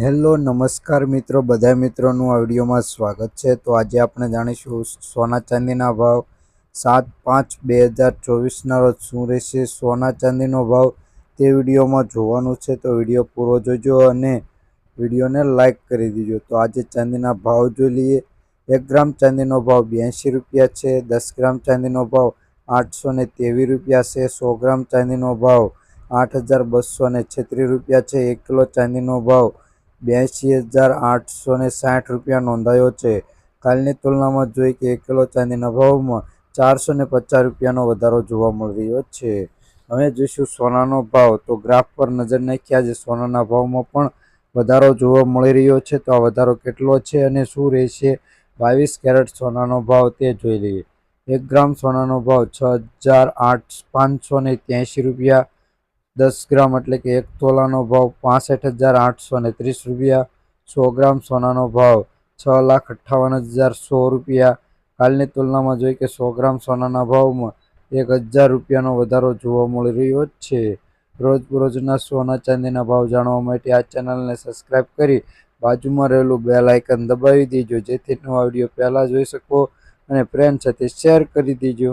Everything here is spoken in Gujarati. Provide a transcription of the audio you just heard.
હેલો નમસ્કાર મિત્રો, બધા મિત્રોનું આ વિડીયોમાં સ્વાગત છે। તો આજે આપણે જાણીશું સોના ચાંદીના ભાવ 7/5/2024ના રોજ શું રહેશે સોના ચાંદીનો ભાવ તે વિડીયોમાં જોવાનું છે। તો વિડીયો પૂરો જોજો અને વિડીયોને લાઇક કરી દીજો। તો આજે ચાંદીના ભાવ જોઈ લઈએ। 1 ગ્રામ ચાંદીનો ભાવ 82 રૂપિયા છે। 10 ગ્રામ ચાંદીનો ભાવ 823 રૂપિયા છે। 100 ગ્રામ ચાંદીનો ભાવ 8236 રૂપિયા છે। 1 કિલો ચાંદીનો ભાવ 82,860 રૂપિયા નોંધાયો છે। કાલની તુલનામાં જોઈએ કે 1 કિલો ચાંદીના ભાવમાં 450 રૂપિયાનો વધારો જોવા મળી રહ્યો છે। હવે જોઈશું સોનાનો ભાવ। તો ગ્રાફ પર નજર નાખીએ, આજે સોનાના ભાવમાં પણ વધારો જોવા મળી રહ્યો છે। તો આ વધારો કેટલો છે અને શું રહેશે 22 કેરેટ સોનાનો ભાવ તે જોઈ લઈએ। 1 ગ્રામ સોનાનો ભાવ 6,583 રૂપિયા। 10 ગ્રામ એટલે કે 1 તોલાનો ભાવ 65,830 રૂપિયા। 100 ગ્રામ સોનાનો ભાવ 6,58,100 રૂપિયા। કાલની તુલનામાં જોઈએ કે 100 ગ્રામ સોનાના ભાવમાં 1,000 રૂપિયાનો વધારો જોવા મળી રહ્યો છે। રોજના સોના ચાંદીના ભાવ જાણવા માટે આ ચેનલને સબસ્ક્રાઇબ કરી બાજુમાં રહેલું બેલ આઇકન દબાવી દેજો, જેથી નવા વિડીયો પહેલા જોઈ શકો અને ફ્રેન્ડ સાથે શેર કરી દેજો।